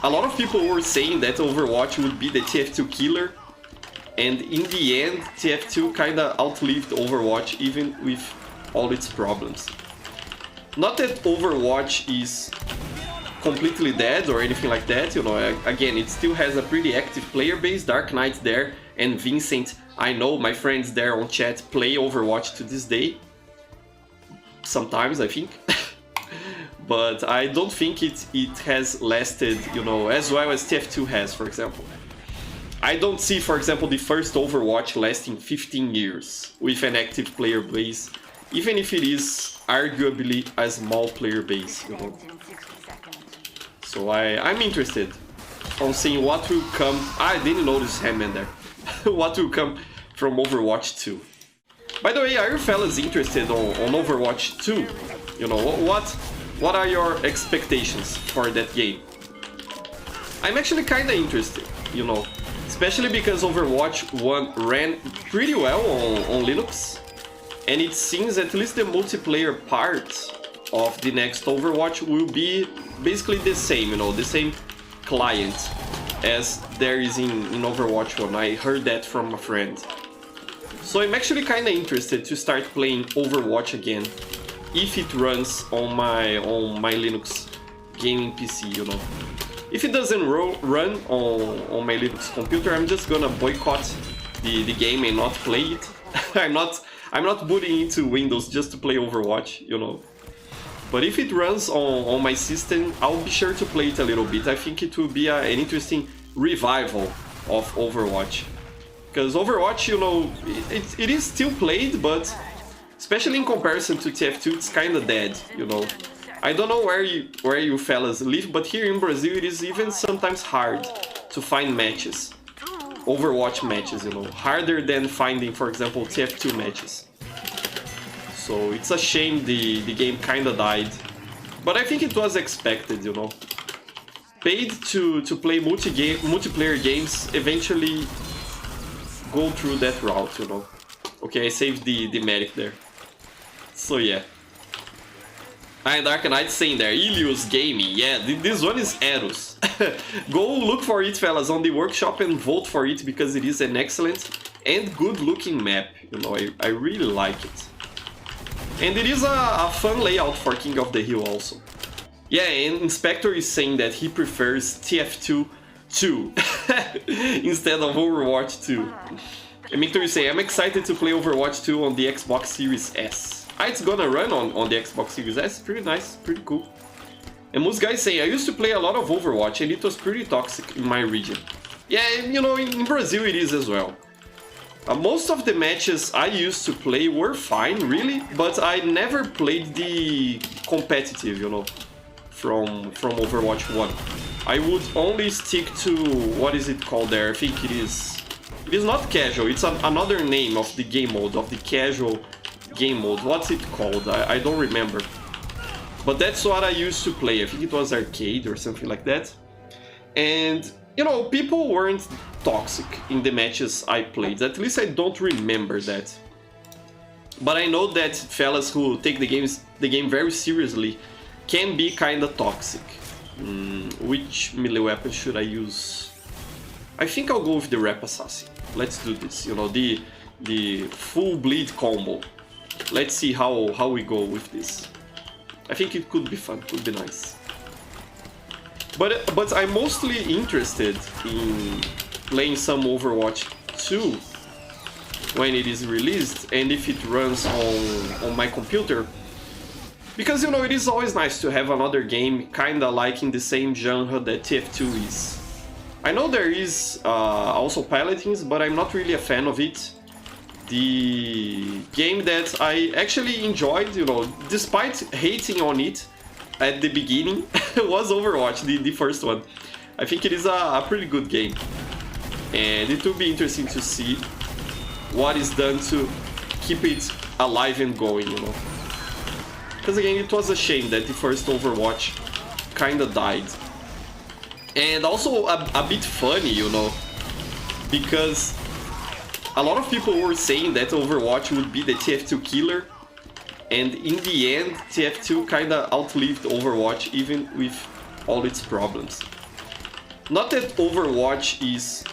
a lot of people were saying that Overwatch would be the TF2 killer, and in the end, TF2 kinda outlived Overwatch even with all its problems. Not that Overwatch is completely dead or anything like that, you know, again, it still has a pretty active player base. Dark Knight there and Vincent, I know my friends there on chat play Overwatch to this day. Sometimes, I think. But I don't think it has lasted, you know, as well as TF2 has, for example. I don't see, for example, the first Overwatch lasting 15 years with an active player base, even if it is arguably a small player base, you know. So I'm interested on seeing what will come. I didn't notice Hammond there. What will come from Overwatch 2. By the way, are you fellas interested on Overwatch 2? You know, what are your expectations for that game? I'm actually kinda interested, you know, especially because Overwatch 1 ran pretty well on Linux, and it seems at least the multiplayer part of the next Overwatch will be basically the same, you know, the same client as there is in Overwatch 1. I heard that from a friend. So I'm actually kinda interested to start playing Overwatch again, if it runs on my Linux gaming PC, you know. If it doesn't run on my Linux computer, I'm just gonna boycott the game and not play it. I'm not booting into Windows just to play Overwatch, you know. But if it runs on my system, I'll be sure to play it a little bit. I think it will be an interesting revival of Overwatch. Because Overwatch, you know, it is still played, but especially in comparison to TF2, it's kinda dead, you know. I don't know where you fellas live, but here in Brazil it is even sometimes hard to find matches. Overwatch matches, you know. Harder than finding, for example, TF2 matches. So it's a shame the game kinda died. But I think it was expected, you know. Paid to play multiplayer games eventually go through that route, you know. Okay, I saved the medic there. So yeah. Dark Knight saying there, Ilios Gaming, yeah, this one is Eros. Go look for it, fellas, on the workshop and vote for it, because it is an excellent and good looking map, you know, I really like it. And it is a fun layout for King of the Hill also. Yeah, and Inspector is saying that he prefers TF2 2 instead of Overwatch 2. And Victor is saying, I'm excited to play Overwatch 2 on the Xbox Series S. It's gonna run on the Xbox Series S, pretty nice, pretty cool. And most guys say, I used to play a lot of Overwatch and it was pretty toxic in my region. Yeah, you know, in Brazil it is as well. Most of the matches I used to play were fine, really, but I never played the competitive, you know, from Overwatch 1. I would only stick to, what is it called there? I think it is not casual, it's another name of the game mode, of the casual game mode. What's it called? I don't remember. But that's what I used to play. I think it was arcade or something like that. And, you know, people weren't toxic in the matches I played. At least I don't remember that. But I know that fellas who take the game very seriously can be kinda toxic. Which melee weapon should I use? I think I'll go with the Rep Assassin. Let's do this, you know, the full bleed combo. Let's see how we go with this. I think it could be fun, could be nice. But I'm mostly interested in playing some Overwatch 2 when it is released, and if it runs on my computer. Because, you know, it is always nice to have another game kinda like in the same genre that TF2 is. I know there is also Paladins, but I'm not really a fan of it. The game that I actually enjoyed, you know, despite hating on it at the beginning, was Overwatch, the first one. I think it is a pretty good game. And it will be interesting to see what is done to keep it alive and going, you know. Because again, it was a shame that the first Overwatch kinda died. And also a bit funny, you know, because a lot of people were saying that Overwatch would be the TF2 killer, and in the end, TF2 kinda outlived Overwatch even with all its problems. Not that Overwatch is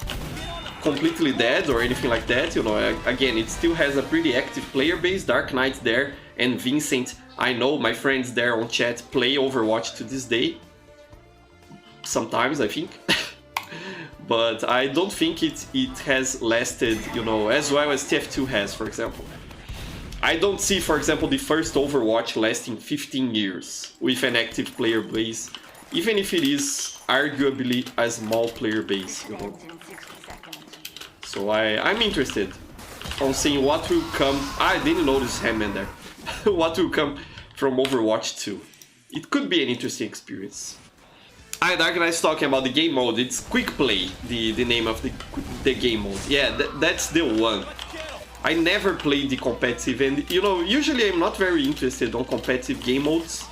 completely dead or anything like that, you know, again, it still has a pretty active player base. Dark Knight there and Vincent, I know my friends there on chat play Overwatch to this day. Sometimes, I think. But I don't think it has lasted, you know, as well as TF2 has, for example. I don't see, for example, the first Overwatch lasting 15 years with an active player base, even if it is arguably a small player base, you know. So I'm interested on seeing what will come. I didn't notice Hammond there. What will come from Overwatch 2. It could be an interesting experience. Dark Knight's talking about the game mode. It's quick play, the name of the game mode. Yeah, that's the one. I never played the competitive, and you know, usually I'm not very interested on competitive game modes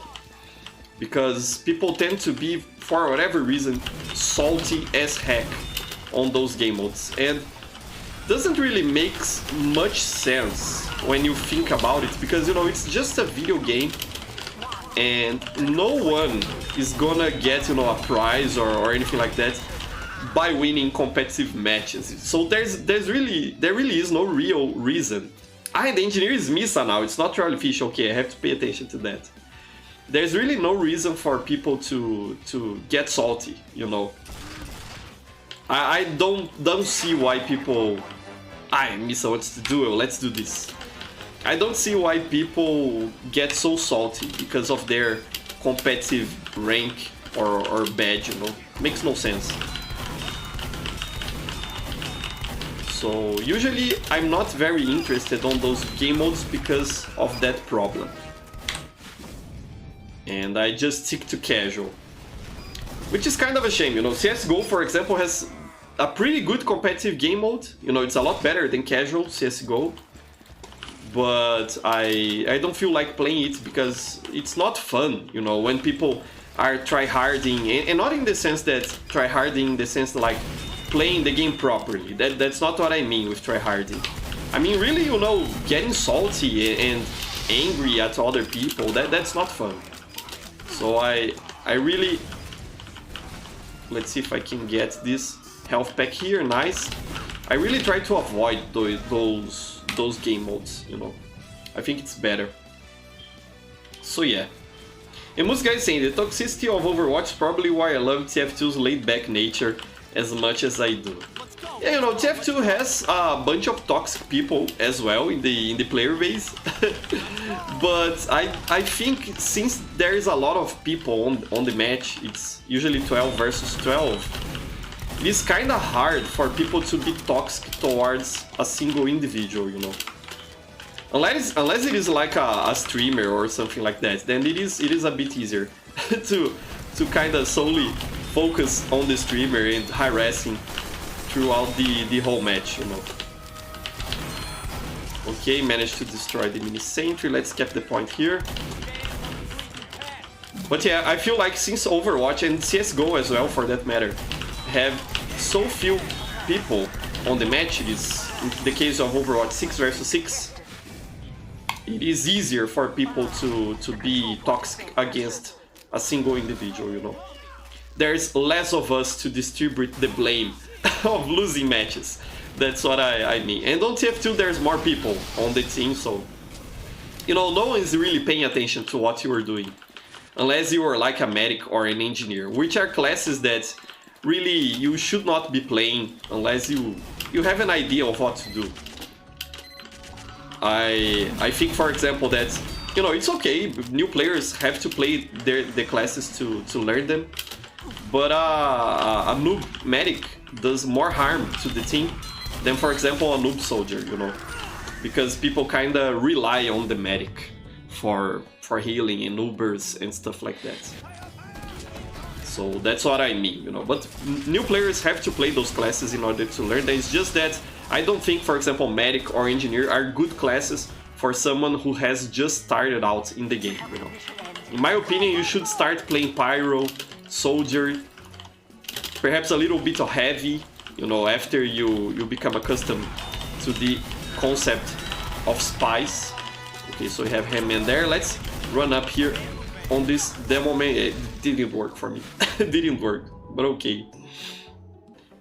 because people tend to be, for whatever reason, salty as heck on those game modes, and doesn't really make much sense when you think about it, because you know, it's just a video game and no one is gonna get, you know, a prize or anything like that by winning competitive matches. So there really is no real reason. The engineer is Misa now, it's not Charlie Fish. Okay, I have to pay attention to that. There's really no reason for people to get salty, you know. I don't see why people... Misa wants to do it, let's do this. I don't see why people get so salty because of their competitive rank or badge, you know. Makes no sense. So usually I'm not very interested on those game modes because of that problem. And I just stick to casual. Which is kind of a shame, you know. CSGO, for example, has a pretty good competitive game mode. You know, it's a lot better than casual CSGO. But I don't feel like playing it because it's not fun, you know, when people are tryharding, and not in the sense that tryharding in the sense like playing the game properly. That's not what I mean with tryharding. I mean really, you know, getting salty and angry at other people, that's not fun. So I really... Let's see if I can get this health pack here, nice. I really try to avoid those game modes, you know. I think it's better. So yeah. And most guys saying the toxicity of Overwatch is probably why I love TF2's laid-back nature as much as I do. Yeah, you know, TF2 has a bunch of toxic people as well in the player base. But I think since there is a lot of people on the match, it's usually 12 versus 12. It is kind of hard for people to be toxic towards a single individual, you know. Unless it is like a streamer or something like that, then it is a bit easier to kind of solely focus on the streamer and harassing throughout the whole match, you know. Okay, managed to destroy the mini sentry. Let's get the point here. But yeah, I feel like since Overwatch and CSGO as well, for that matter, have so few people on the match, it is in the case of Overwatch 6 versus 6, it is easier for people to be toxic against a single individual, you know. There's less of us to distribute the blame of losing matches. That's what I mean. And on TF2 there's more people on the team, so you know, no one is really paying attention to what you are doing. Unless you are like a medic or an engineer, which are classes that really you should not be playing unless you have an idea of what to do. I think, for example, that, you know, it's okay, new players have to play the classes to learn them, but a noob medic does more harm to the team than, for example, a noob soldier, you know, because people kind of rely on the medic for healing and noobers and stuff like that. So that's what I mean, you know. But new players have to play those classes in order to learn. It's just that I don't think, for example, medic or engineer are good classes for someone who has just started out in the game, you know. In my opinion, you should start playing pyro, soldier, perhaps a little bit of heavy, you know, after you become accustomed to the concept of spies. Okay, so we have him in there. Let's run up here on this demo. It didn't work for me. Didn't work. but okay.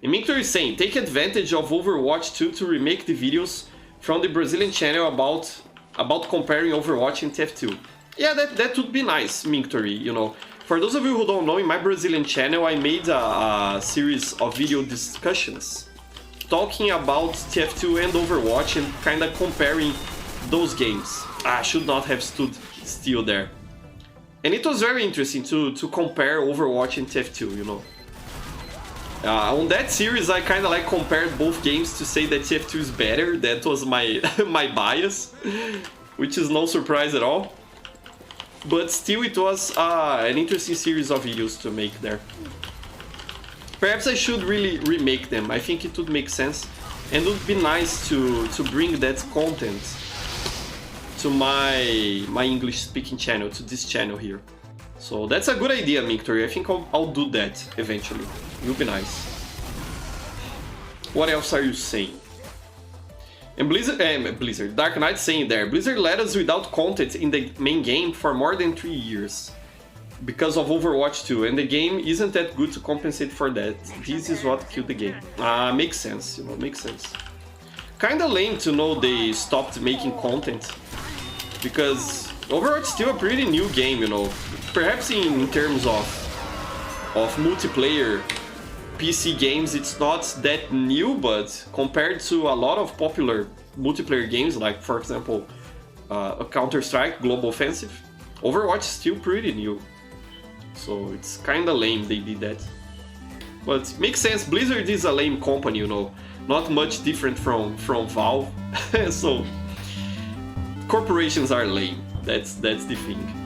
And Mintor is saying, take advantage of Overwatch 2 to remake the videos from the Brazilian channel about comparing Overwatch and TF2. Yeah, that would be nice, Mintor, you know. For those of you who don't know, in my Brazilian channel I made a series of video discussions talking about TF2 and Overwatch and kinda comparing those games. I should not have stood still there. And it was very interesting to compare Overwatch and TF2, you know. On that series I kinda like compared both games to say that TF2 is better. That was my my bias, which is no surprise at all. But still it was an interesting series of videos to make there. Perhaps I should really remake them. I think it would make sense and it would be nice to bring that content to my English speaking channel, to this channel here. So that's a good idea, Victory. I think I'll do that eventually. It will be nice. What else are you saying? And Blizzard, Dark Knight saying there, Blizzard let us without content in the main game for more than 3 years. Because of Overwatch 2, and the game isn't that good to compensate for that. This is what killed the game. Makes sense, you know, makes sense. Kinda lame to know they stopped making content. Because Overwatch is still a pretty new game, you know. Perhaps in terms of multiplayer PC games, it's not that new, but compared to a lot of popular multiplayer games, like for example, Counter-Strike, Global Offensive, Overwatch is still pretty new. So it's kinda lame they did that. But it makes sense, Blizzard is a lame company, you know, not much different from Valve. So corporations are lame, that's the thing.